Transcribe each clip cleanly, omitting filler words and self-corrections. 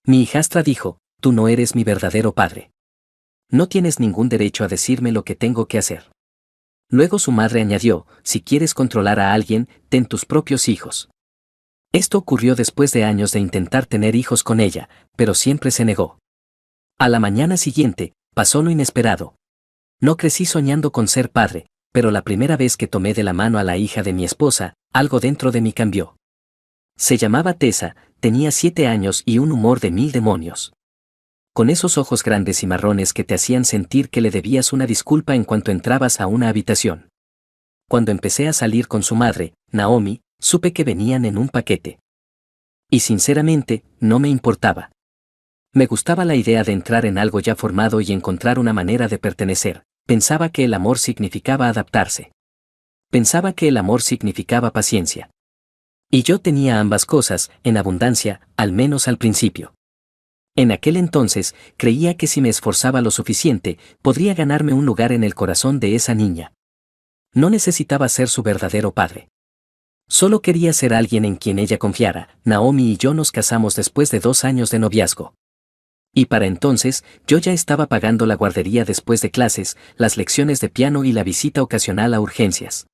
Mi hijastra dijo, tú no eres mi verdadero padre. No tienes ningún derecho a decirme lo que tengo que hacer. Luego su madre añadió, si quieres controlar a alguien, ten tus propios hijos. Esto ocurrió después de años de intentar tener hijos con ella, pero siempre se negó. A la mañana siguiente, pasó lo inesperado. No crecí soñando con ser padre, pero la primera vez que tomé de la mano a la hija de mi esposa, algo dentro de mí cambió. Se llamaba Tessa, tenía 7 años y un humor de 1000 demonios. Con esos ojos grandes y marrones que te hacían sentir que le debías una disculpa en cuanto entrabas a una habitación. Cuando empecé a salir con su madre, Naomi, supe que venían en un paquete. Y sinceramente, no me importaba. Me gustaba la idea de entrar en algo ya formado y encontrar una manera de pertenecer. Pensaba que el amor significaba adaptarse. Pensaba que el amor significaba paciencia. Y yo tenía ambas cosas, en abundancia, al menos al principio. En aquel entonces, creía que si me esforzaba lo suficiente, podría ganarme un lugar en el corazón de esa niña. No necesitaba ser su verdadero padre. Solo quería ser alguien en quien ella confiara. Naomi y yo nos casamos después de 2 años de noviazgo. Y para entonces, yo ya estaba pagando la guardería después de clases, las lecciones de piano y la visita ocasional a urgencias.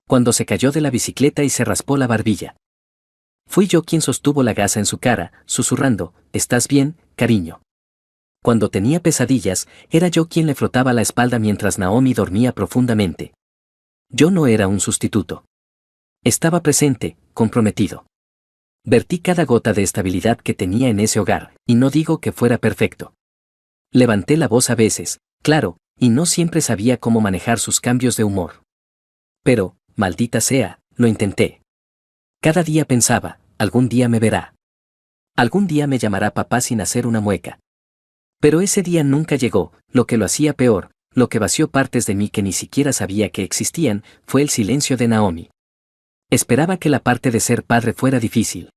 Cuando se cayó de la bicicleta y se raspó la barbilla. Fui yo quien sostuvo la gasa en su cara, susurrando, ¿estás bien, cariño? Cuando tenía pesadillas, era yo quien le frotaba la espalda mientras Naomi dormía profundamente. Yo no era un sustituto. Estaba presente, comprometido. Vertí cada gota de estabilidad que tenía en ese hogar, y no digo que fuera perfecto. Levanté la voz a veces, claro, y no siempre sabía cómo manejar sus cambios de humor. Pero, maldita sea, lo intenté. Cada día pensaba, algún día me verá. Algún día me llamará papá sin hacer una mueca. Pero ese día nunca llegó, lo que lo hacía peor, lo que vació partes de mí que ni siquiera sabía que existían, fue el silencio de Naomi. Esperaba que la parte de ser padre fuera difícil.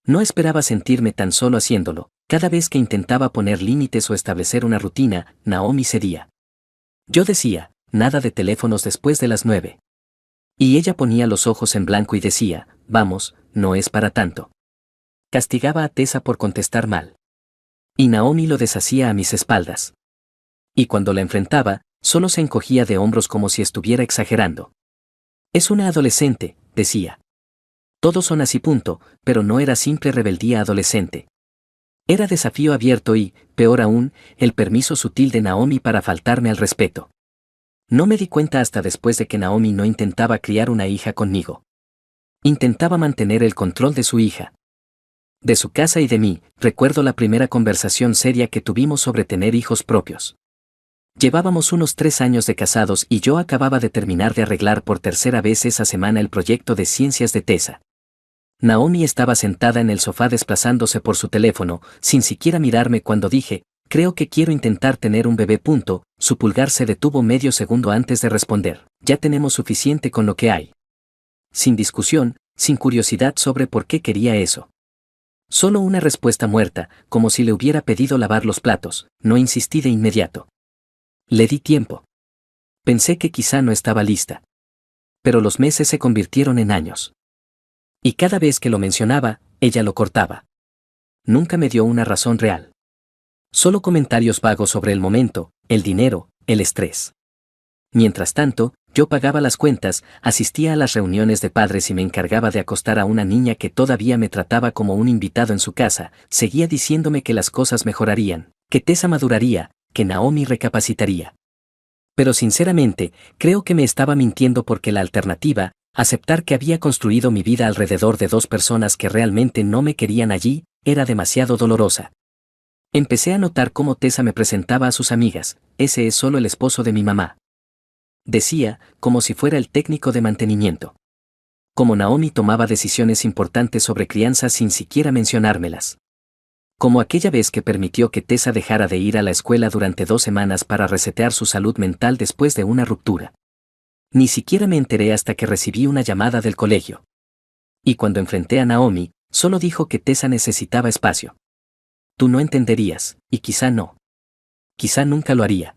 No esperaba sentirme tan solo haciéndolo. Cada vez que intentaba poner límites o establecer una rutina, Naomi cedía. Yo decía, nada de teléfonos después de las 9. Y ella ponía los ojos en blanco y decía, vamos, no es para tanto. Castigaba a Tessa por contestar mal. Y Naomi lo deshacía a mis espaldas. Y cuando la enfrentaba, solo se encogía de hombros como si estuviera exagerando. Es una adolescente, decía. Todos son así punto, pero no era simple rebeldía adolescente. Era desafío abierto y, peor aún, el permiso sutil de Naomi para faltarme al respeto. No me di cuenta hasta después de que Naomi no intentaba criar una hija conmigo. Intentaba mantener el control de su hija. De su casa y de mí, recuerdo la primera conversación seria que tuvimos sobre tener hijos propios. Llevábamos unos 3 años de casados y yo acababa de terminar de arreglar por tercera vez esa semana el proyecto de ciencias de Tessa. Naomi estaba sentada en el sofá desplazándose por su teléfono, sin siquiera mirarme cuando dije, creo que quiero intentar tener un bebé. Su pulgar se detuvo medio segundo antes de responder, ya tenemos suficiente con lo que hay. Sin discusión, sin curiosidad sobre por qué quería eso. Solo una respuesta muerta, como si le hubiera pedido lavar los platos, no insistí de inmediato. Le di tiempo. Pensé que quizá no estaba lista. Pero los meses se convirtieron en años. Y cada vez que lo mencionaba, ella lo cortaba. Nunca me dio una razón real. Solo comentarios vagos sobre el momento, el dinero, el estrés. Mientras tanto, yo pagaba las cuentas, asistía a las reuniones de padres y me encargaba de acostar a una niña que todavía me trataba como un invitado en su casa, seguía diciéndome que las cosas mejorarían, que Tessa maduraría, que Naomi recapacitaría. Pero sinceramente, creo que me estaba mintiendo porque la alternativa, aceptar que había construido mi vida alrededor de 2 personas que realmente no me querían allí, era demasiado dolorosa. Empecé a notar cómo Tessa me presentaba a sus amigas, ese es solo el esposo de mi mamá. Decía, como si fuera el técnico de mantenimiento. Como Naomi tomaba decisiones importantes sobre crianza sin siquiera mencionármelas. Como aquella vez que permitió que Tessa dejara de ir a la escuela durante 2 semanas para resetear su salud mental después de una ruptura. Ni siquiera me enteré hasta que recibí una llamada del colegio. Y cuando enfrenté a Naomi, solo dijo que Tessa necesitaba espacio. Tú no entenderías, y quizá no. Quizá nunca lo haría.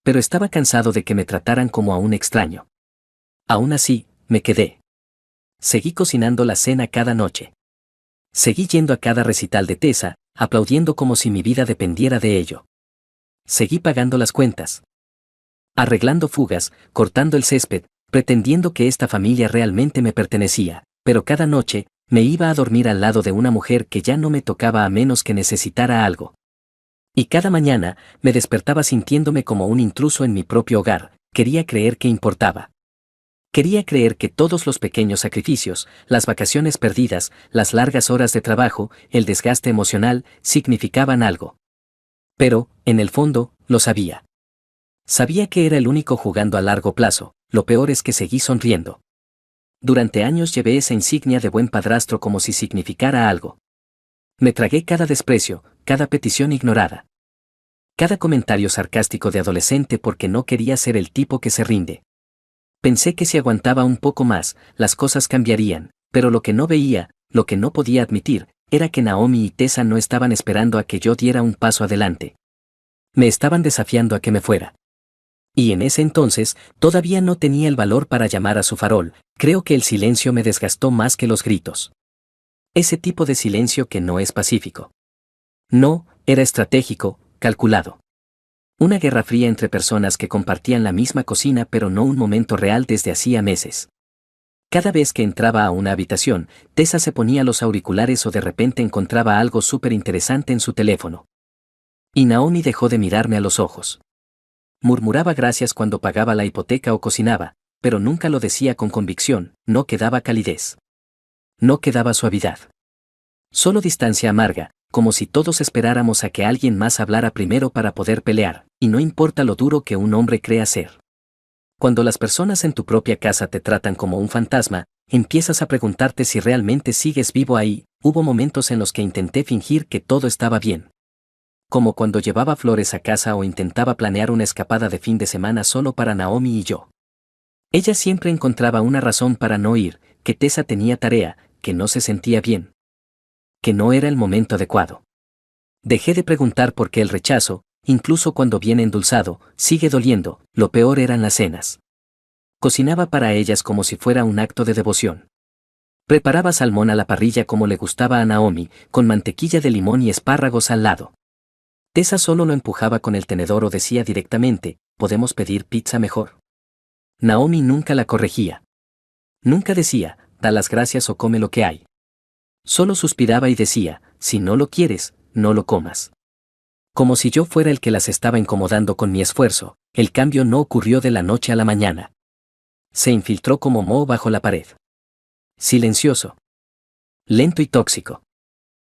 Pero estaba cansado de que me trataran como a un extraño. Aún así, me quedé. Seguí cocinando la cena cada noche. Seguí yendo a cada recital de Tessa, aplaudiendo como si mi vida dependiera de ello. Seguí pagando las cuentas, arreglando fugas, cortando el césped, pretendiendo que esta familia realmente me pertenecía, pero cada noche, me iba a dormir al lado de una mujer que ya no me tocaba a menos que necesitara algo. Y cada mañana, me despertaba sintiéndome como un intruso en mi propio hogar, quería creer que importaba. Quería creer que todos los pequeños sacrificios, las vacaciones perdidas, las largas horas de trabajo, el desgaste emocional, significaban algo. Pero, en el fondo, lo sabía. Sabía que era el único jugando a largo plazo, lo peor es que seguí sonriendo. Durante años llevé esa insignia de buen padrastro como si significara algo. Me tragué cada desprecio, cada petición ignorada. Cada comentario sarcástico de adolescente porque no quería ser el tipo que se rinde. Pensé que si aguantaba un poco más, las cosas cambiarían, pero lo que no veía, lo que no podía admitir, era que Naomi y Tessa no estaban esperando a que yo diera un paso adelante. Me estaban desafiando a que me fuera. Y en ese entonces, todavía no tenía el valor para llamar a su farol, creo que el silencio me desgastó más que los gritos. Ese tipo de silencio que no es pacífico. No, era estratégico, calculado. Una guerra fría entre personas que compartían la misma cocina pero no un momento real desde hacía meses. Cada vez que entraba a una habitación, Tessa se ponía los auriculares o de repente encontraba algo súper interesante en su teléfono. Y Naomi dejó de mirarme a los ojos. Murmuraba gracias cuando pagaba la hipoteca o cocinaba, pero nunca lo decía con convicción, no quedaba calidez. No quedaba suavidad. Solo distancia amarga, como si todos esperáramos a que alguien más hablara primero para poder pelear, y no importa lo duro que un hombre crea ser. Cuando las personas en tu propia casa te tratan como un fantasma, empiezas a preguntarte si realmente sigues vivo ahí. Hubo momentos en los que intenté fingir que todo estaba bien. Como cuando llevaba flores a casa o intentaba planear una escapada de fin de semana solo para Naomi y yo. Ella siempre encontraba una razón para no ir, que Tessa tenía tarea, que no se sentía bien. Que no era el momento adecuado. Dejé de preguntar por qué el rechazo, incluso cuando viene endulzado, sigue doliendo, lo peor eran las cenas. Cocinaba para ellas como si fuera un acto de devoción. Preparaba salmón a la parrilla como le gustaba a Naomi, con mantequilla de limón y espárragos al lado. Tessa solo lo empujaba con el tenedor o decía directamente, ¿podemos pedir pizza mejor? Naomi nunca la corregía. Nunca decía, da las gracias o come lo que hay. Solo suspiraba y decía, si no lo quieres, no lo comas. Como si yo fuera el que las estaba incomodando con mi esfuerzo, el cambio no ocurrió de la noche a la mañana. Se infiltró como moho bajo la pared. Silencioso. Lento y tóxico.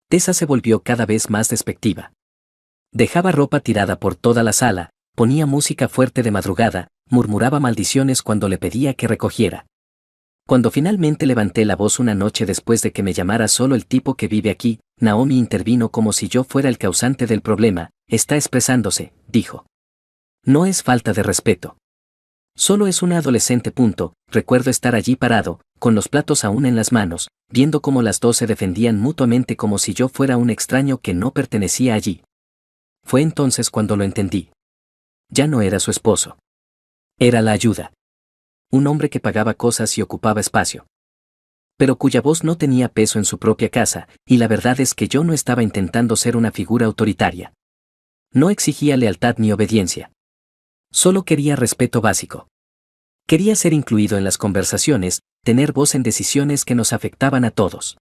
Tessa se volvió cada vez más despectiva. Dejaba ropa tirada por toda la sala, ponía música fuerte de madrugada, murmuraba maldiciones cuando le pedía que recogiera. Cuando finalmente levanté la voz una noche después de que me llamara solo el tipo que vive aquí, Naomi intervino como si yo fuera el causante del problema. Está expresándose, dijo. No es falta de respeto. Solo es una adolescente. Recuerdo estar allí parado, con los platos aún en las manos, viendo cómo las dos se defendían mutuamente como si yo fuera un extraño que no pertenecía allí. Fue entonces cuando lo entendí. Ya no era su esposo. Era la ayuda. Un hombre que pagaba cosas y ocupaba espacio. Pero cuya voz no tenía peso en su propia casa, y la verdad es que yo no estaba intentando ser una figura autoritaria. No exigía lealtad ni obediencia. Solo quería respeto básico. Quería ser incluido en las conversaciones, tener voz en decisiones que nos afectaban a todos.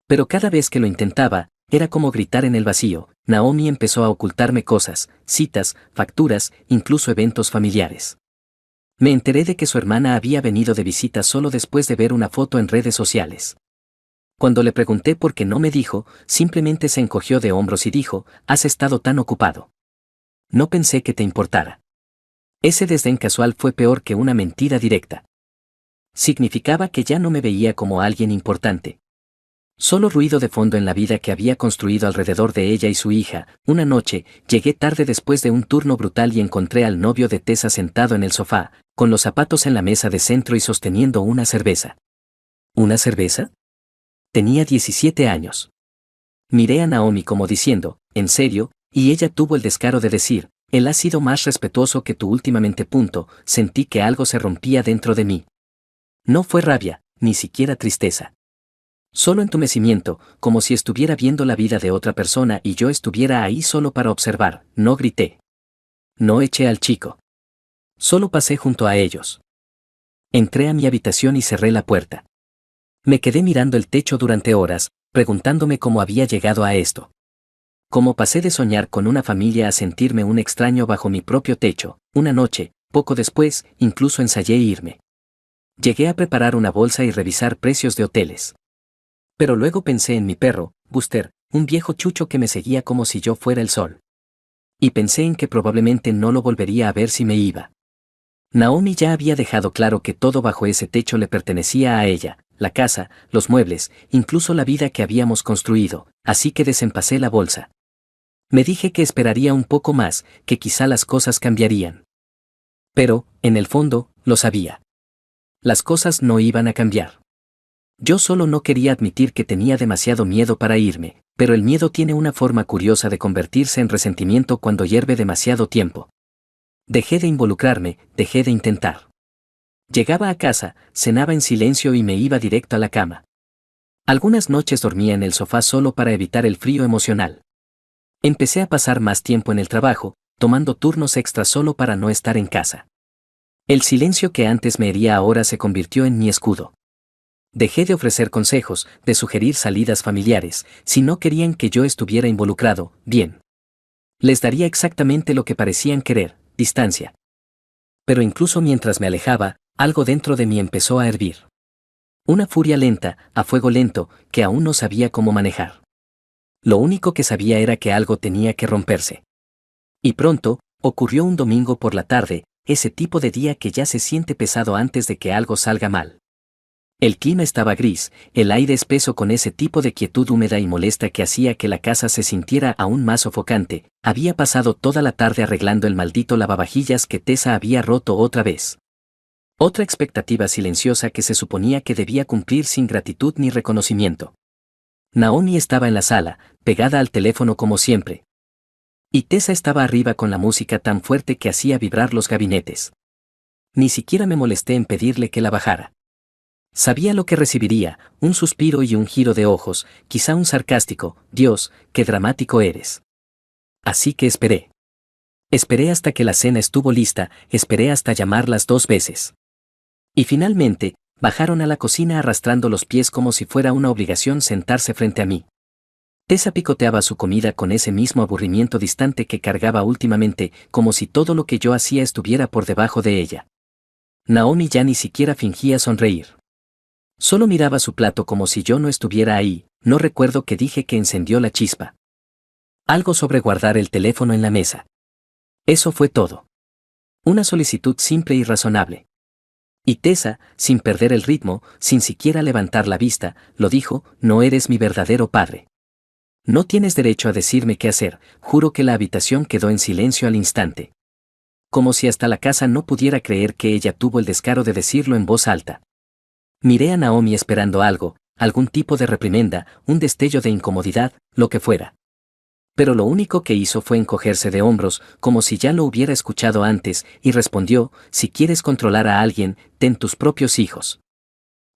Pero cada vez que lo intentaba, era como gritar en el vacío. Naomi empezó a ocultarme cosas, citas, facturas, incluso eventos familiares. Me enteré de que su hermana había venido de visita solo después de ver una foto en redes sociales. Cuando le pregunté por qué no me dijo, simplemente se encogió de hombros y dijo, has estado tan ocupado. No pensé que te importara. Ese desdén casual fue peor que una mentira directa. Significaba que ya no me veía como alguien importante. Solo ruido de fondo en la vida que había construido alrededor de ella y su hija. Una noche, llegué tarde después de un turno brutal y encontré al novio de Tessa sentado en el sofá, con los zapatos en la mesa de centro y sosteniendo una cerveza. ¿Una cerveza? Tenía 17 años. Miré a Naomi como diciendo, ¿en serio? Y ella tuvo el descaro de decir, él ha sido más respetuoso que tú últimamente. Sentí que algo se rompía dentro de mí. No fue rabia, ni siquiera tristeza. Solo entumecimiento, como si estuviera viendo la vida de otra persona y yo estuviera ahí solo para observar. No grité. No eché al chico. Solo pasé junto a ellos. Entré a mi habitación y cerré la puerta. Me quedé mirando el techo durante horas, preguntándome cómo había llegado a esto. Cómo pasé de soñar con una familia a sentirme un extraño bajo mi propio techo. Una noche, poco después, incluso ensayé irme. Llegué a preparar una bolsa y revisar precios de hoteles. Pero luego pensé en mi perro, Buster, un viejo chucho que me seguía como si yo fuera el sol. Y pensé en que probablemente no lo volvería a ver si me iba. Naomi ya había dejado claro que todo bajo ese techo le pertenecía a ella, la casa, los muebles, incluso la vida que habíamos construido, así que desempacé la bolsa. Me dije que esperaría un poco más, que quizá las cosas cambiarían. Pero, en el fondo, lo sabía. Las cosas no iban a cambiar. Yo solo no quería admitir que tenía demasiado miedo para irme, pero el miedo tiene una forma curiosa de convertirse en resentimiento cuando hierve demasiado tiempo. Dejé de involucrarme, dejé de intentar. Llegaba a casa, cenaba en silencio y me iba directo a la cama. Algunas noches dormía en el sofá solo para evitar el frío emocional. Empecé a pasar más tiempo en el trabajo, tomando turnos extras solo para no estar en casa. El silencio que antes me hería ahora se convirtió en mi escudo. Dejé de ofrecer consejos, de sugerir salidas familiares, si no querían que yo estuviera involucrado, bien. Les daría exactamente lo que parecían querer, distancia. Pero incluso mientras me alejaba, algo dentro de mí empezó a hervir. Una furia lenta, a fuego lento, que aún no sabía cómo manejar. Lo único que sabía era que algo tenía que romperse. Y pronto, ocurrió un domingo por la tarde, ese tipo de día que ya se siente pesado antes de que algo salga mal. El clima estaba gris, el aire espeso con ese tipo de quietud húmeda y molesta que hacía que la casa se sintiera aún más sofocante. Había pasado toda la tarde arreglando el maldito lavavajillas que Tessa había roto otra vez. Otra expectativa silenciosa que se suponía que debía cumplir sin gratitud ni reconocimiento. Naomi estaba en la sala, pegada al teléfono como siempre. Y Tessa estaba arriba con la música tan fuerte que hacía vibrar los gabinetes. Ni siquiera me molesté en pedirle que la bajara. Sabía lo que recibiría, un suspiro y un giro de ojos, quizá un sarcástico, Dios, qué dramático eres. Así que esperé. Esperé hasta que la cena estuvo lista, esperé hasta llamarlas 2 veces. Y finalmente, bajaron a la cocina arrastrando los pies como si fuera una obligación sentarse frente a mí. Tessa picoteaba su comida con ese mismo aburrimiento distante que cargaba últimamente, como si todo lo que yo hacía estuviera por debajo de ella. Naomi ya ni siquiera fingía sonreír. Solo miraba su plato como si yo no estuviera ahí. No recuerdo que dije que encendió la chispa. Algo sobre guardar el teléfono en la mesa. Eso fue todo. Una solicitud simple y razonable. Y Tessa, sin perder el ritmo, sin siquiera levantar la vista, lo dijo: no eres mi verdadero padre. No tienes derecho a decirme qué hacer. Juro que la habitación quedó en silencio al instante. Como si hasta la casa no pudiera creer que ella tuvo el descaro de decirlo en voz alta. Miré a Naomi esperando algo, algún tipo de reprimenda, un destello de incomodidad, lo que fuera. Pero lo único que hizo fue encogerse de hombros, como si ya lo hubiera escuchado antes, y respondió: si quieres controlar a alguien, ten tus propios hijos.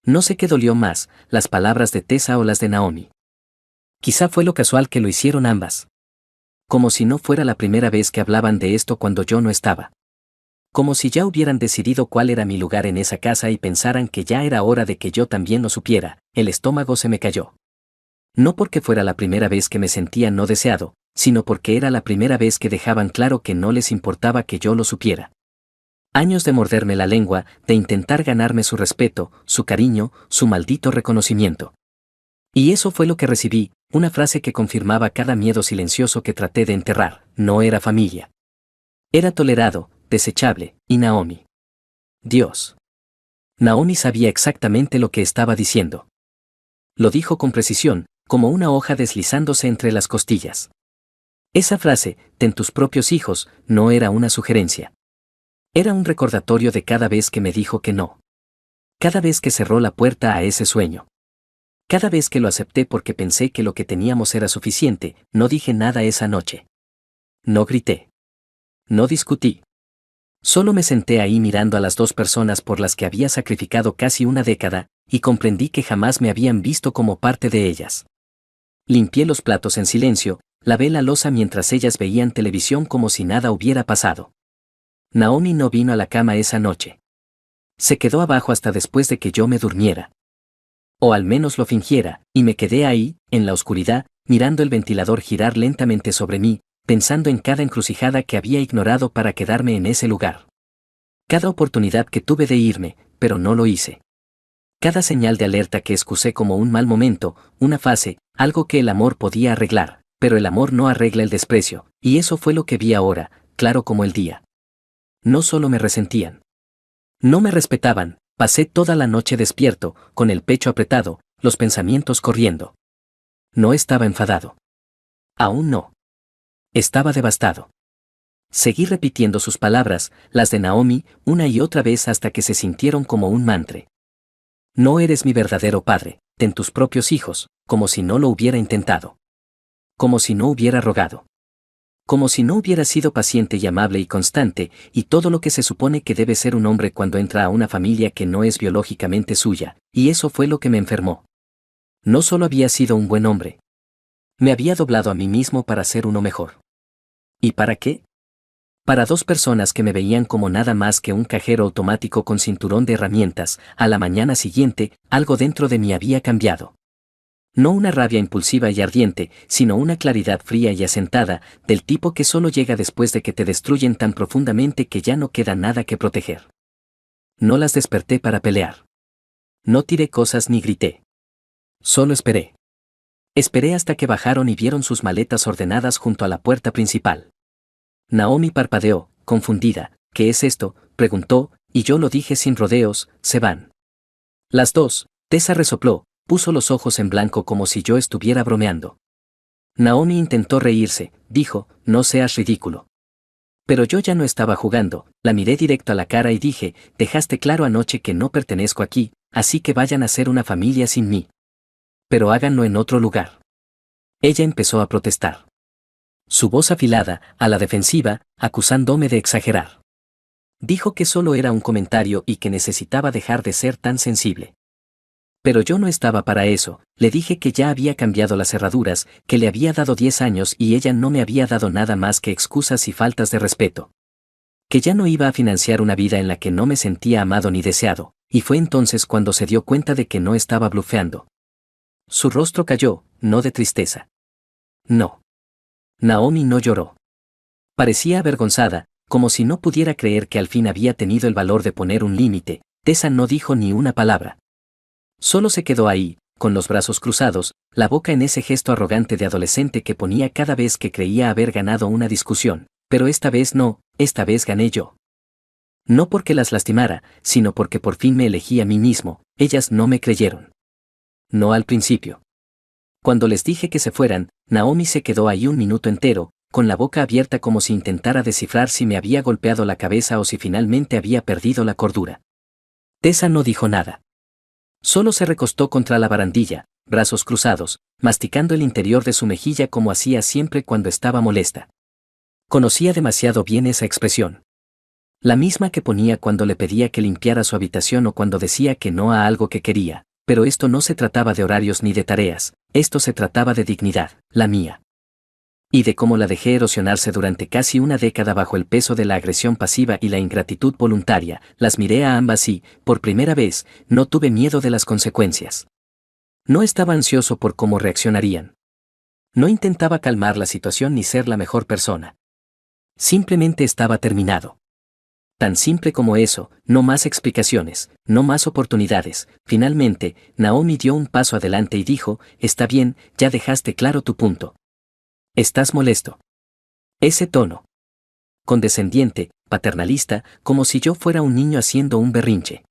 No sé qué dolió más, las palabras de Tessa o las de Naomi. Quizá fue lo casual que lo hicieron ambas. Como si no fuera la primera vez que hablaban de esto cuando yo no estaba. Como si ya hubieran decidido cuál era mi lugar en esa casa y pensaran que ya era hora de que yo también lo supiera. El estómago se me cayó. No porque fuera la primera vez que me sentía no deseado, sino porque era la primera vez que dejaban claro que no les importaba que yo lo supiera. Años de morderme la lengua, de intentar ganarme su respeto, su cariño, su maldito reconocimiento. Y eso fue lo que recibí, una frase que confirmaba cada miedo silencioso que traté de enterrar: no era familia. Era tolerado, desechable, y Naomi. Dios. Naomi sabía exactamente lo que estaba diciendo. Lo dijo con precisión, como una hoja deslizándose entre las costillas. Esa frase, ten tus propios hijos, no era una sugerencia. Era un recordatorio de cada vez que me dijo que no. Cada vez que cerró la puerta a ese sueño. Cada vez que lo acepté porque pensé que lo que teníamos era suficiente. No dije nada esa noche. No grité. No discutí. Solo me senté ahí mirando a las 2 personas por las que había sacrificado casi una década, y comprendí que jamás me habían visto como parte de ellas. Limpié los platos en silencio, lavé la loza mientras ellas veían televisión como si nada hubiera pasado. Naomi no vino a la cama esa noche. Se quedó abajo hasta después de que yo me durmiera. O al menos lo fingiera, y me quedé ahí, en la oscuridad, mirando el ventilador girar lentamente sobre mí, pensando en cada encrucijada que había ignorado para quedarme en ese lugar. Cada oportunidad que tuve de irme, pero no lo hice. Cada señal de alerta que excusé como un mal momento, una fase, algo que el amor podía arreglar, pero el amor no arregla el desprecio, y eso fue lo que vi ahora, claro como el día. No solo me resentían. No me respetaban, pasé toda la noche despierto, con el pecho apretado, los pensamientos corriendo. No estaba enfadado. Aún no. Estaba devastado. Seguí repitiendo sus palabras, las de Naomi, una y otra vez hasta que se sintieron como un mantra. No eres mi verdadero padre, ten tus propios hijos, como si no lo hubiera intentado. Como si no hubiera rogado. Como si no hubiera sido paciente y amable y constante, y todo lo que se supone que debe ser un hombre cuando entra a una familia que no es biológicamente suya, y eso fue lo que me enfermó. No solo había sido un buen hombre. Me había doblado a mí mismo para ser uno mejor. ¿Y para qué? Para dos personas que me veían como nada más que un cajero automático con cinturón de herramientas, a la mañana siguiente, algo dentro de mí había cambiado. No una rabia impulsiva y ardiente, sino una claridad fría y asentada, del tipo que solo llega después de que te destruyen tan profundamente que ya no queda nada que proteger. No las desperté para pelear. No tiré cosas ni grité. Solo esperé. Esperé hasta que bajaron y vieron sus maletas ordenadas junto a la puerta principal. Naomi parpadeó, confundida. ¿Qué es esto?, preguntó, y yo lo dije sin rodeos, se van. Las dos. Tessa resopló, puso los ojos en blanco como si yo estuviera bromeando. Naomi intentó reírse, dijo, no seas ridículo. Pero yo ya no estaba jugando, la miré directo a la cara y dije, dejaste claro anoche que no pertenezco aquí, así que vayan a ser una familia sin mí. Pero háganlo en otro lugar. Ella empezó a protestar. Su voz afilada, a la defensiva, acusándome de exagerar. Dijo que solo era un comentario y que necesitaba dejar de ser tan sensible. Pero yo no estaba para eso, le dije que ya había cambiado las cerraduras, que le había dado 10 años y ella no me había dado nada más que excusas y faltas de respeto. Que ya no iba a financiar una vida en la que no me sentía amado ni deseado, y fue entonces cuando se dio cuenta de que no estaba blufeando. Su rostro cayó, no de tristeza. No. Naomi no lloró. Parecía avergonzada, como si no pudiera creer que al fin había tenido el valor de poner un límite. Tessa no dijo ni una palabra. Solo se quedó ahí, con los brazos cruzados, la boca en ese gesto arrogante de adolescente que ponía cada vez que creía haber ganado una discusión, pero esta vez no, esta vez gané yo. No porque las lastimara, sino porque por fin me elegí a mí mismo, ellas no me creyeron. No al principio. Cuando les dije que se fueran, Naomi se quedó ahí un minuto entero, con la boca abierta como si intentara descifrar si me había golpeado la cabeza o si finalmente había perdido la cordura. Tessa no dijo nada. Solo se recostó contra la barandilla, brazos cruzados, masticando el interior de su mejilla como hacía siempre cuando estaba molesta. Conocía demasiado bien esa expresión. La misma que ponía cuando le pedía que limpiara su habitación o cuando decía que no a algo que quería. Pero esto no se trataba de horarios ni de tareas, esto se trataba de dignidad, la mía. Y de cómo la dejé erosionarse durante casi una década bajo el peso de la agresión pasiva y la ingratitud voluntaria, las miré a ambas y, por primera vez, no tuve miedo de las consecuencias. No estaba ansioso por cómo reaccionarían. No intentaba calmar la situación ni ser la mejor persona. Simplemente estaba terminado. Tan simple como eso, no más explicaciones, no más oportunidades. Finalmente, Naomi dio un paso adelante y dijo, está bien, ya dejaste claro tu punto. ¿Estás molesto? Ese tono. Condescendiente, paternalista, como si yo fuera un niño haciendo un berrinche.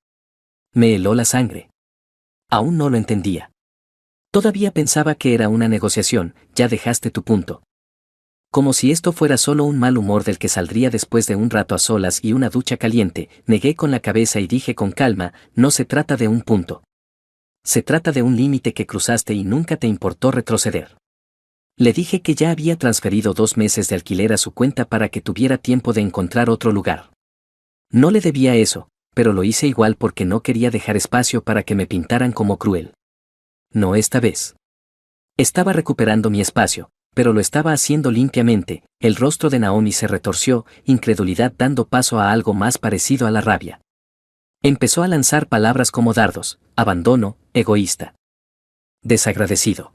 Me heló la sangre. Aún no lo entendía. Todavía pensaba que era una negociación, ya dejaste tu punto. Como si esto fuera solo un mal humor del que saldría después de un rato a solas y una ducha caliente, negué con la cabeza y dije con calma, no se trata de un punto. Se trata de un límite que cruzaste y nunca te importó retroceder. Le dije que ya había transferido 2 meses de alquiler a su cuenta para que tuviera tiempo de encontrar otro lugar. No le debía eso, pero lo hice igual porque no quería dejar espacio para que me pintaran como cruel. No esta vez. Estaba recuperando mi espacio, pero lo estaba haciendo limpiamente. El rostro de Naomi se retorció, incredulidad dando paso a algo más parecido a la rabia. Empezó a lanzar palabras como dardos: abandono, egoísta, desagradecido.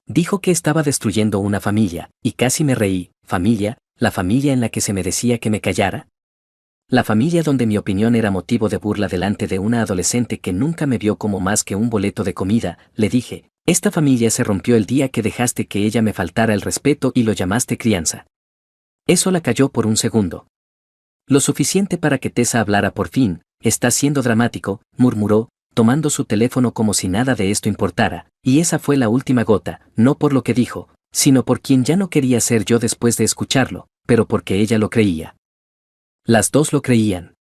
Dijo que estaba destruyendo una familia, y casi me reí. ¿Familia? ¿La familia en la que se me decía que me callara? La familia donde mi opinión era motivo de burla delante de una adolescente que nunca me vio como más que un boleto de comida. Le dije: esta familia se rompió el día que dejaste que ella me faltara el respeto y lo llamaste crianza. Eso la calló por un segundo. Lo suficiente para que Tessa hablara por fin. Está siendo dramático, murmuró, tomando su teléfono como si nada de esto importara, y esa fue la última gota, no por lo que dijo, sino por quien ya no quería ser yo después de escucharlo, pero porque ella lo creía. Las dos lo creían.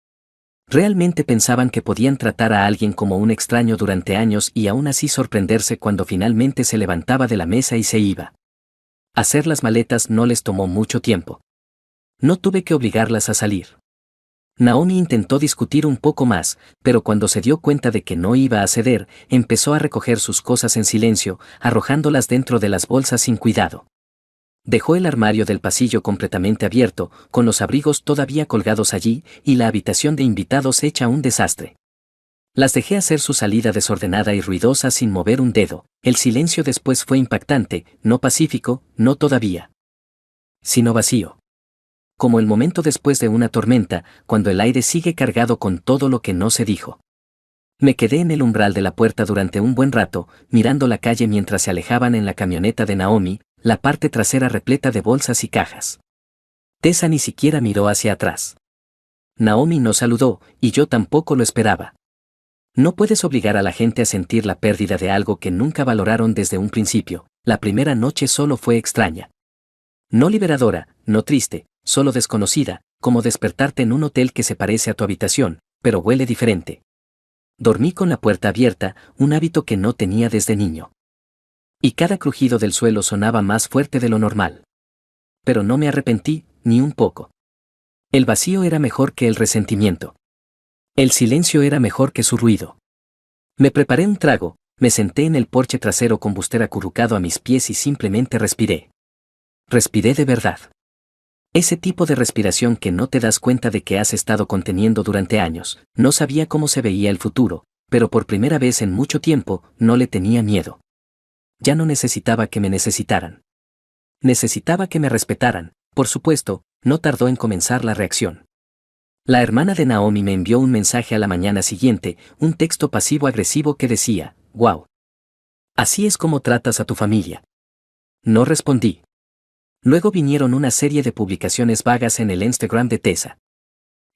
Realmente pensaban que podían tratar a alguien como un extraño durante años y aún así sorprenderse cuando finalmente se levantaba de la mesa y se iba. Hacer las maletas no les tomó mucho tiempo. No tuve que obligarlas a salir. Naomi intentó discutir un poco más, pero cuando se dio cuenta de que no iba a ceder, empezó a recoger sus cosas en silencio, arrojándolas dentro de las bolsas sin cuidado. Dejó el armario del pasillo completamente abierto, con los abrigos todavía colgados allí, y la habitación de invitados hecha un desastre. Las dejé hacer su salida desordenada y ruidosa sin mover un dedo. El silencio después fue impactante, no pacífico, no todavía, sino vacío. Como el momento después de una tormenta, cuando el aire sigue cargado con todo lo que no se dijo. Me quedé en el umbral de la puerta durante un buen rato, mirando la calle mientras se alejaban en la camioneta de Naomi, la parte trasera repleta de bolsas y cajas. Tessa ni siquiera miró hacia atrás. Naomi no saludó, y yo tampoco lo esperaba. No puedes obligar a la gente a sentir la pérdida de algo que nunca valoraron desde un principio. La primera noche solo fue extraña. No liberadora, no triste, solo desconocida, como despertarte en un hotel que se parece a tu habitación, pero huele diferente. Dormí con la puerta abierta, un hábito que no tenía desde niño. Y cada crujido del suelo sonaba más fuerte de lo normal. Pero no me arrepentí, ni un poco. El vacío era mejor que el resentimiento. El silencio era mejor que su ruido. Me preparé un trago, me senté en el porche trasero con Buster acurrucado a mis pies y simplemente respiré. Respiré de verdad. Ese tipo de respiración que no te das cuenta de que has estado conteniendo durante años. No sabía cómo se veía el futuro, pero por primera vez en mucho tiempo no le tenía miedo. Ya no necesitaba que me necesitaran. Necesitaba que me respetaran. Por supuesto, no tardó en comenzar la reacción. La hermana de Naomi me envió un mensaje a la mañana siguiente, un texto pasivo-agresivo que decía: «Wow. Así es como tratas a tu familia». No respondí. Luego vinieron una serie de publicaciones vagas en el Instagram de Tessa.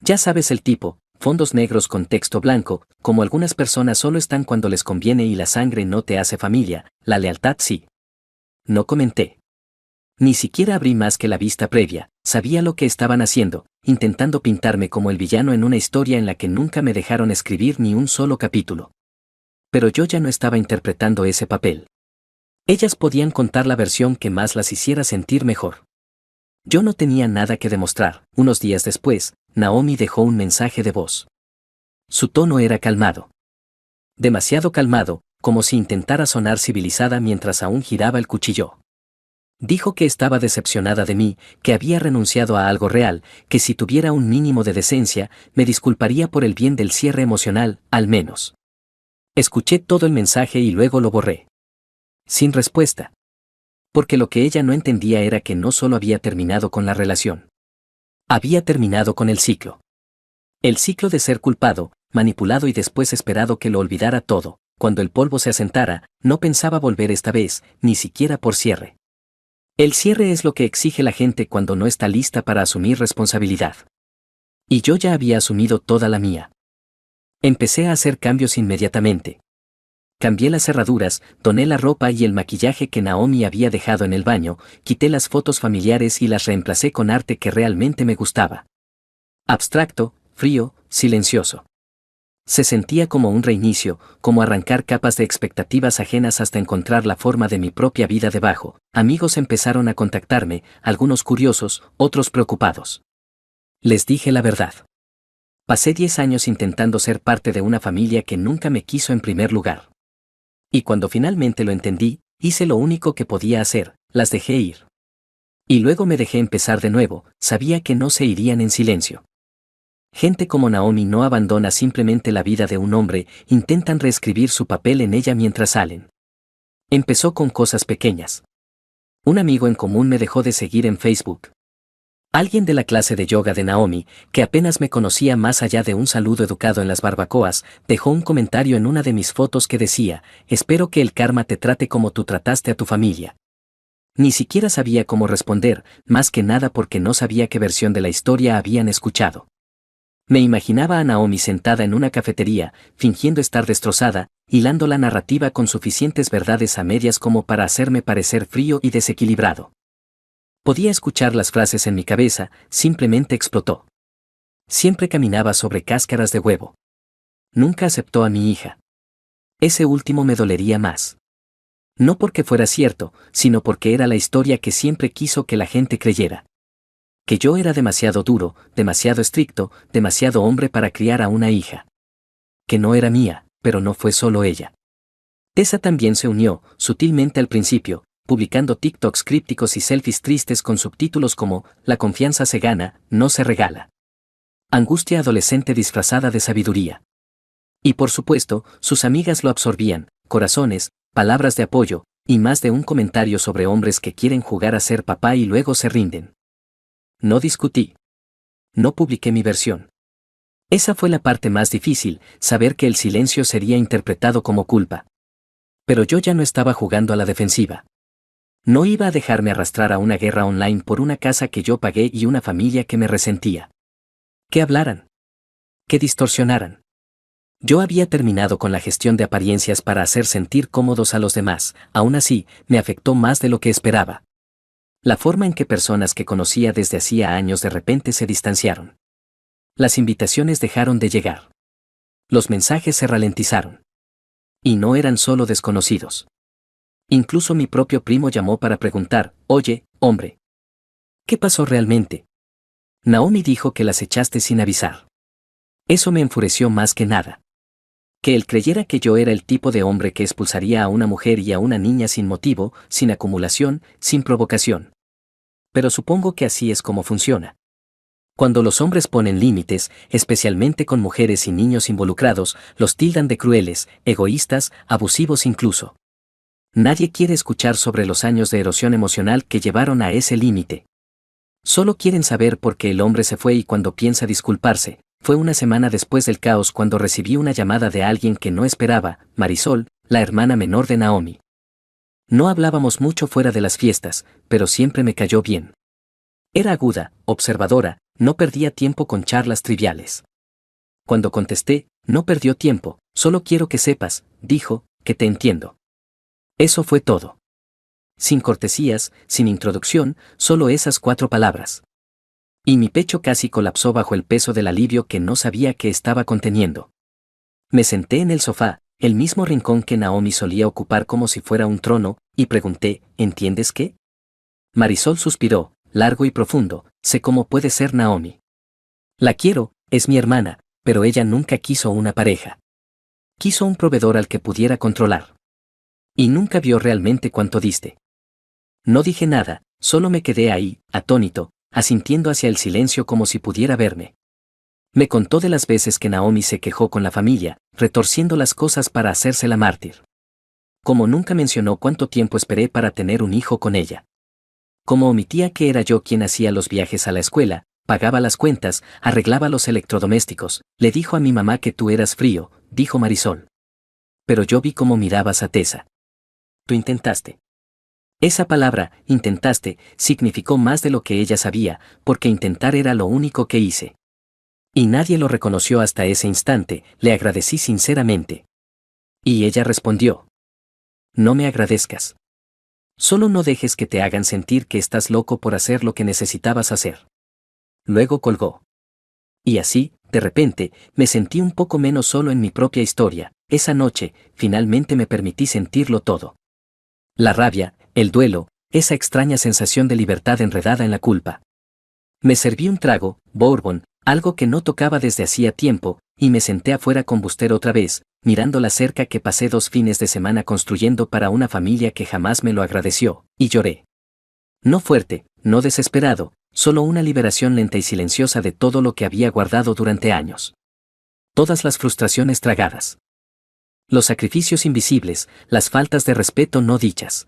Ya sabes el tipo, fondos negros con texto blanco, como algunas personas solo están cuando les conviene y la sangre no te hace familia, la lealtad sí. No comenté. Ni siquiera abrí más que la vista previa, sabía lo que estaban haciendo, intentando pintarme como el villano en una historia en la que nunca me dejaron escribir ni un solo capítulo. Pero yo ya no estaba interpretando ese papel. Ellas podían contar la versión que más las hiciera sentir mejor. Yo no tenía nada que demostrar. Unos días después, Naomi dejó un mensaje de voz. Su tono era calmado. Demasiado calmado, como si intentara sonar civilizada mientras aún giraba el cuchillo. Dijo que estaba decepcionada de mí, que había renunciado a algo real, que si tuviera un mínimo de decencia, me disculparía por el bien del cierre emocional, al menos. Escuché todo el mensaje y luego lo borré. Sin respuesta. Porque lo que ella no entendía era que no solo había terminado con la relación. Había terminado con el ciclo. El ciclo de ser culpado, manipulado y después esperado que lo olvidara todo. Cuando el polvo se asentara, no pensaba volver esta vez, ni siquiera por cierre. El cierre es lo que exige la gente cuando no está lista para asumir responsabilidad. Y yo ya había asumido toda la mía. Empecé a hacer cambios inmediatamente. Cambié las cerraduras, doné la ropa y el maquillaje que Naomi había dejado en el baño, quité las fotos familiares y las reemplacé con arte que realmente me gustaba. Abstracto, frío, silencioso. Se sentía como un reinicio, como arrancar capas de expectativas ajenas hasta encontrar la forma de mi propia vida debajo. Amigos empezaron a contactarme, algunos curiosos, otros preocupados. Les dije la verdad. Pasé 10 años intentando ser parte de una familia que nunca me quiso en primer lugar. Y cuando finalmente lo entendí, hice lo único que podía hacer, las dejé ir. Y luego me dejé empezar de nuevo, sabía que no se irían en silencio. Gente como Naomi no abandona simplemente la vida de un hombre, intentan reescribir su papel en ella mientras salen. Empezó con cosas pequeñas. Un amigo en común me dejó de seguir en Facebook. Alguien de la clase de yoga de Naomi, que apenas me conocía más allá de un saludo educado en las barbacoas, dejó un comentario en una de mis fotos que decía: espero que el karma te trate como tú trataste a tu familia. Ni siquiera sabía cómo responder, más que nada porque no sabía qué versión de la historia habían escuchado. Me imaginaba a Naomi sentada en una cafetería, fingiendo estar destrozada, hilando la narrativa con suficientes verdades a medias como para hacerme parecer frío y desequilibrado. Podía escuchar las frases en mi cabeza, simplemente explotó. Siempre caminaba sobre cáscaras de huevo. Nunca aceptó a mi hija. Ese último me dolería más. No porque fuera cierto, sino porque era la historia que siempre quiso que la gente creyera. Que yo era demasiado duro, demasiado estricto, demasiado hombre para criar a una hija. Que no era mía, pero no fue solo ella. Tessa también se unió, sutilmente al principio, publicando TikToks crípticos y selfies tristes con subtítulos como «La confianza se gana, no se regala». Angustia adolescente disfrazada de sabiduría. Y por supuesto, sus amigas lo absorbían, corazones, palabras de apoyo, y más de un comentario sobre hombres que quieren jugar a ser papá y luego se rinden. No discutí. No publiqué mi versión. Esa fue la parte más difícil, saber que el silencio sería interpretado como culpa. Pero yo ya no estaba jugando a la defensiva. No iba a dejarme arrastrar a una guerra online por una casa que yo pagué y una familia que me resentía. Que hablaran. Que distorsionaran. Yo había terminado con la gestión de apariencias para hacer sentir cómodos a los demás, aún así, me afectó más de lo que esperaba. La forma en que personas que conocía desde hacía años de repente se distanciaron. Las invitaciones dejaron de llegar. Los mensajes se ralentizaron. Y no eran solo desconocidos. Incluso mi propio primo llamó para preguntar: oye, hombre, ¿qué pasó realmente? Naomi dijo que las echaste sin avisar. Eso me enfureció más que nada. Que él creyera que yo era el tipo de hombre que expulsaría a una mujer y a una niña sin motivo, sin acumulación, sin provocación. Pero supongo que así es como funciona. Cuando los hombres ponen límites, especialmente con mujeres y niños involucrados, los tildan de crueles, egoístas, abusivos incluso. Nadie quiere escuchar sobre los años de erosión emocional que llevaron a ese límite. Solo quieren saber por qué el hombre se fue, y cuando piensa disculparse, fue una semana después del caos cuando recibí una llamada de alguien que no esperaba, Marisol, la hermana menor de Naomi. No hablábamos mucho fuera de las fiestas, pero siempre me cayó bien. Era aguda, observadora, no perdía tiempo con charlas triviales. Cuando contesté, no perdió tiempo, solo quiero que sepas, dijo, que te entiendo. Eso fue todo. Sin cortesías, sin introducción, solo esas 4 palabras. Y mi pecho casi colapsó bajo el peso del alivio que no sabía que estaba conteniendo. Me senté en el sofá, el mismo rincón que Naomi solía ocupar como si fuera un trono, y pregunté: ¿entiendes qué? Marisol suspiró, largo y profundo: sé cómo puede ser Naomi. La quiero, es mi hermana, pero ella nunca quiso una pareja. Quiso un proveedor al que pudiera controlar. Y nunca vio realmente cuánto diste. No dije nada, solo me quedé ahí, atónito, asintiendo hacia el silencio como si pudiera verme. Me contó de las veces que Naomi se quejó con la familia, retorciendo las cosas para hacérsela mártir. Como nunca mencionó cuánto tiempo esperé para tener un hijo con ella. Como omitía que era yo quien hacía los viajes a la escuela, pagaba las cuentas, arreglaba los electrodomésticos. Le dijo a mi mamá que tú eras frío, dijo Marisol. Pero yo vi cómo mirabas a Tessa. Tú intentaste. Esa palabra, intentaste, significó más de lo que ella sabía, porque intentar era lo único que hice. Y nadie lo reconoció hasta ese instante. Le agradecí sinceramente. Y ella respondió: no me agradezcas. Solo no dejes que te hagan sentir que estás loco por hacer lo que necesitabas hacer. Luego colgó. Y así, de repente, me sentí un poco menos solo en mi propia historia. Esa noche, finalmente me permití sentirlo todo. La rabia, el duelo, esa extraña sensación de libertad enredada en la culpa. Me serví un trago, bourbon, Algo que no tocaba desde hacía tiempo, y me senté afuera con Buster otra vez, mirando la cerca que pasé 2 fines de semana construyendo para una familia que jamás me lo agradeció, y lloré. No fuerte, no desesperado, solo una liberación lenta y silenciosa de todo lo que había guardado durante años. Todas las frustraciones tragadas. Los sacrificios invisibles, las faltas de respeto no dichas.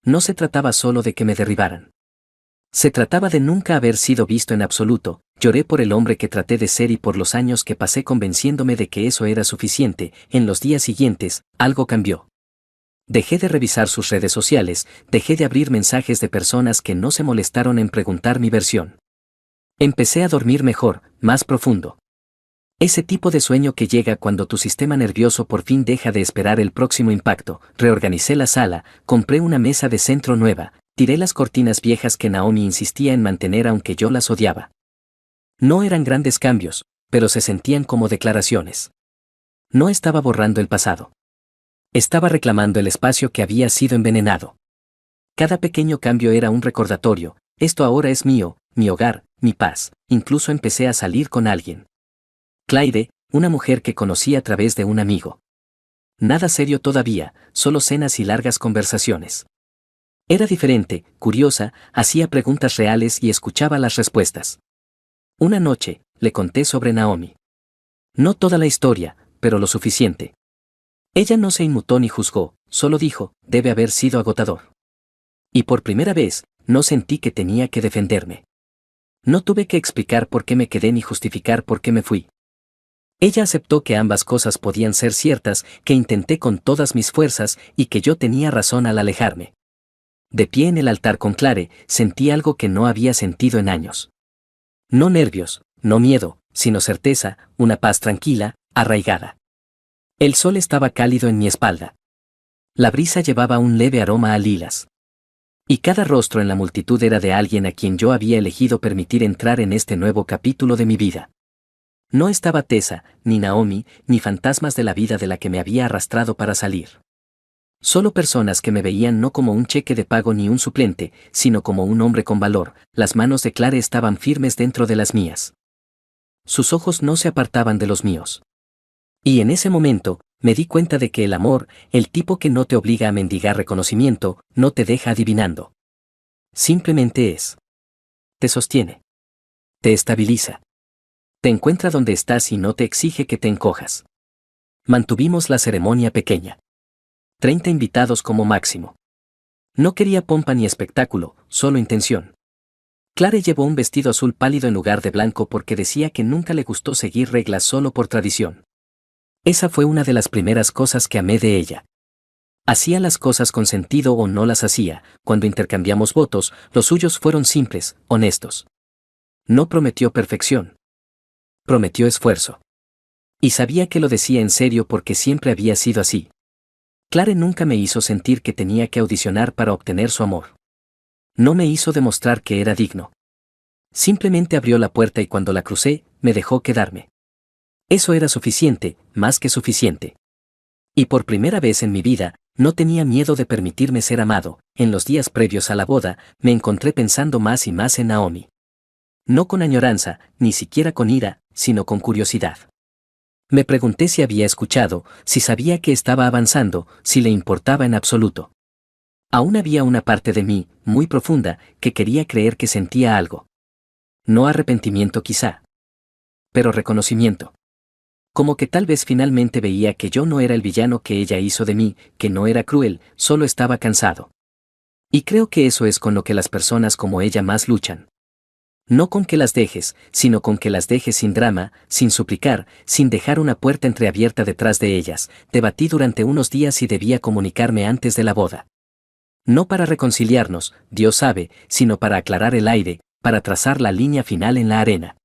No se trataba solo de que me derribaran. Se trataba de nunca haber sido visto en absoluto. Lloré por el hombre que traté de ser y por los años que pasé convenciéndome de que eso era suficiente. En los días siguientes, algo cambió. Dejé de revisar sus redes sociales, dejé de abrir mensajes de personas que no se molestaron en preguntar mi versión. Empecé a dormir mejor, más profundo. Ese tipo de sueño que llega cuando tu sistema nervioso por fin deja de esperar el próximo impacto. Reorganicé la sala, compré una mesa de centro nueva, tiré las cortinas viejas que Naomi insistía en mantener aunque yo las odiaba. No eran grandes cambios, pero se sentían como declaraciones. No estaba borrando el pasado. Estaba reclamando el espacio que había sido envenenado. Cada pequeño cambio era un recordatorio: esto ahora es mío, mi hogar, mi paz. Incluso empecé a salir con alguien. Claire, una mujer que conocí a través de un amigo. Nada serio todavía, solo cenas y largas conversaciones. Era diferente, curiosa, hacía preguntas reales y escuchaba las respuestas. Una noche, le conté sobre Naomi. No toda la historia, pero lo suficiente. Ella no se inmutó ni juzgó, solo dijo: debe haber sido agotador. Y por primera vez, no sentí que tenía que defenderme. No tuve que explicar por qué me quedé ni justificar por qué me fui. Ella aceptó que ambas cosas podían ser ciertas, que intenté con todas mis fuerzas y que yo tenía razón al alejarme. De pie en el altar con Claire, sentí algo que no había sentido en años. No nervios, no miedo, sino certeza, una paz tranquila, arraigada. El sol estaba cálido en mi espalda. La brisa llevaba un leve aroma a lilas. Y cada rostro en la multitud era de alguien a quien yo había elegido permitir entrar en este nuevo capítulo de mi vida. No estaba Tessa, ni Naomi, ni fantasmas de la vida de la que me había arrastrado para salir. Solo personas que me veían no como un cheque de pago ni un suplente, sino como un hombre con valor. Las manos de Claire estaban firmes dentro de las mías. Sus ojos no se apartaban de los míos. Y en ese momento, me di cuenta de que el amor, el tipo que no te obliga a mendigar reconocimiento, no te deja adivinando. Simplemente es. Te sostiene. Te estabiliza. Te encuentra donde estás y no te exige que te encojas. Mantuvimos la ceremonia pequeña. 30 invitados como máximo. No quería pompa ni espectáculo, solo intención. Claire llevó un vestido azul pálido en lugar de blanco porque decía que nunca le gustó seguir reglas solo por tradición. Esa fue una de las primeras cosas que amé de ella. Hacía las cosas con sentido o no las hacía. Cuando intercambiamos votos, los suyos fueron simples, honestos. No prometió perfección. Prometió esfuerzo. Y sabía que lo decía en serio porque siempre había sido así. Claire nunca me hizo sentir que tenía que audicionar para obtener su amor. No me hizo demostrar que era digno. Simplemente abrió la puerta y cuando la crucé, me dejó quedarme. Eso era suficiente, más que suficiente. Y por primera vez en mi vida, no tenía miedo de permitirme ser amado. En los días previos a la boda, me encontré pensando más y más en Naomi. No con añoranza, ni siquiera con ira, sino con curiosidad. Me pregunté si había escuchado, si sabía que estaba avanzando, si le importaba en absoluto. Aún había una parte de mí, muy profunda, que quería creer que sentía algo. No arrepentimiento quizá. Pero reconocimiento. Como que tal vez finalmente veía que yo no era el villano que ella hizo de mí, que no era cruel, solo estaba cansado. Y creo que eso es con lo que las personas como ella más luchan. No con que las dejes, sino con que las dejes sin drama, sin suplicar, sin dejar una puerta entreabierta detrás de ellas. Debatí durante unos días si debía comunicarme antes de la boda. No para reconciliarnos, Dios sabe, sino para aclarar el aire, para trazar la línea final en la arena.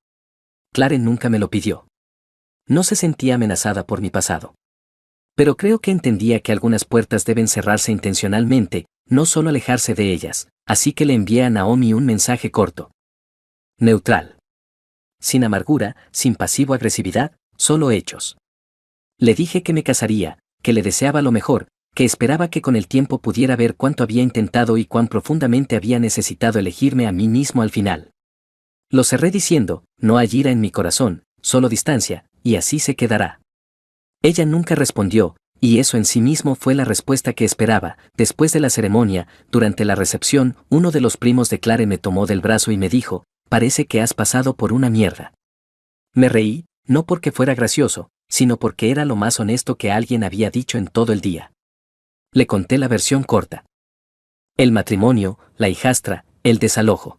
Claire nunca me lo pidió. No se sentía amenazada por mi pasado. Pero creo que entendía que algunas puertas deben cerrarse intencionalmente, no solo alejarse de ellas, así que le envié a Naomi un mensaje corto. Neutral. Sin amargura, sin pasivo-agresividad, solo hechos. Le dije que me casaría, que le deseaba lo mejor, que esperaba que con el tiempo pudiera ver cuánto había intentado y cuán profundamente había necesitado elegirme a mí mismo al final. Lo cerré diciendo, no hay ira en mi corazón, solo distancia, y así se quedará. Ella nunca respondió, y eso en sí mismo fue la respuesta que esperaba. Después de la ceremonia, durante la recepción, uno de los primos de Clare me tomó del brazo y me dijo, parece que has pasado por una mierda. Me reí, no porque fuera gracioso, sino porque era lo más honesto que alguien había dicho en todo el día. Le conté la versión corta. El matrimonio, la hijastra, el desalojo.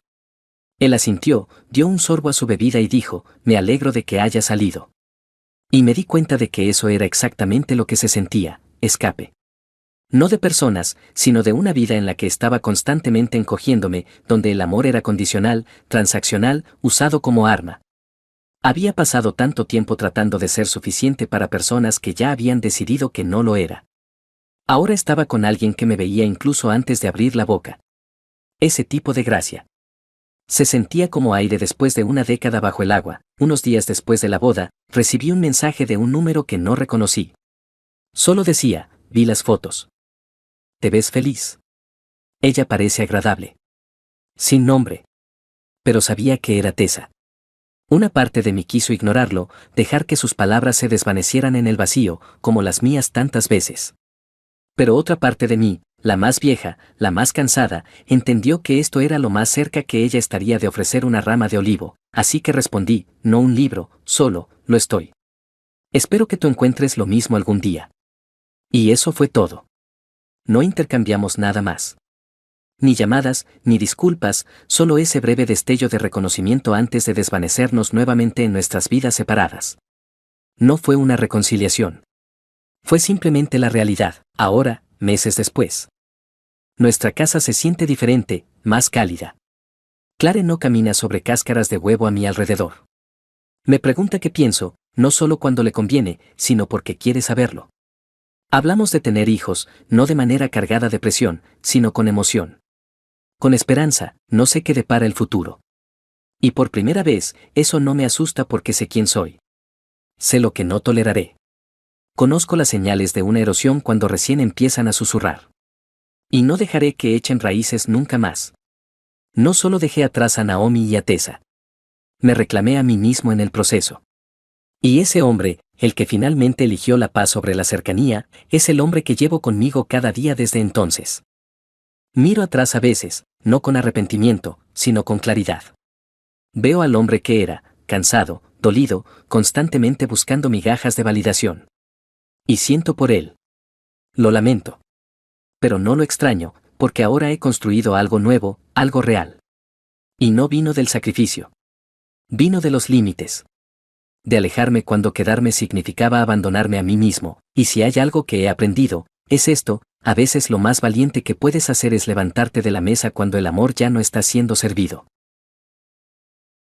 Él asintió, dio un sorbo a su bebida y dijo, me alegro de que haya salido. Y me di cuenta de que eso era exactamente lo que se sentía, escape. No de personas, sino de una vida en la que estaba constantemente encogiéndome, donde el amor era condicional, transaccional, usado como arma. Había pasado tanto tiempo tratando de ser suficiente para personas que ya habían decidido que no lo era. Ahora estaba con alguien que me veía incluso antes de abrir la boca. Ese tipo de gracia. Se sentía como aire después de una década bajo el agua. Unos días después de la boda, recibí un mensaje de un número que no reconocí. Solo decía, vi las fotos. ¿Te ves feliz? Ella parece agradable. Sin nombre. Pero sabía que era Tessa. Una parte de mí quiso ignorarlo, dejar que sus palabras se desvanecieran en el vacío, como las mías tantas veces. Pero otra parte de mí, la más vieja, la más cansada, entendió que esto era lo más cerca que ella estaría de ofrecer una rama de olivo, así que respondí, no un libro, solo, lo estoy. Espero que tú encuentres lo mismo algún día. Y eso fue todo. No intercambiamos nada más. Ni llamadas, ni disculpas, solo ese breve destello de reconocimiento antes de desvanecernos nuevamente en nuestras vidas separadas. No fue una reconciliación. Fue simplemente la realidad, ahora, meses después. Nuestra casa se siente diferente, más cálida. Clare no camina sobre cáscaras de huevo a mi alrededor. Me pregunta qué pienso, no solo cuando le conviene, sino porque quiere saberlo. Hablamos de tener hijos, no de manera cargada de presión, sino con emoción. Con esperanza, no sé qué depara el futuro. Y por primera vez, eso no me asusta porque sé quién soy. Sé lo que no toleraré. Conozco las señales de una erosión cuando recién empiezan a susurrar. Y no dejaré que echen raíces nunca más. No solo dejé atrás a Naomi y a Tessa. Me reclamé a mí mismo en el proceso. Y ese hombre, el que finalmente eligió la paz sobre la cercanía, es el hombre que llevo conmigo cada día desde entonces. Miro atrás a veces, no con arrepentimiento, sino con claridad. Veo al hombre que era, cansado, dolido, constantemente buscando migajas de validación. Y siento por él. Lo lamento. Pero no lo extraño, porque ahora he construido algo nuevo, algo real. Y no vino del sacrificio. Vino de los límites. De alejarme cuando quedarme significaba abandonarme a mí mismo, y si hay algo que he aprendido, es esto, a veces lo más valiente que puedes hacer es levantarte de la mesa cuando el amor ya no está siendo servido.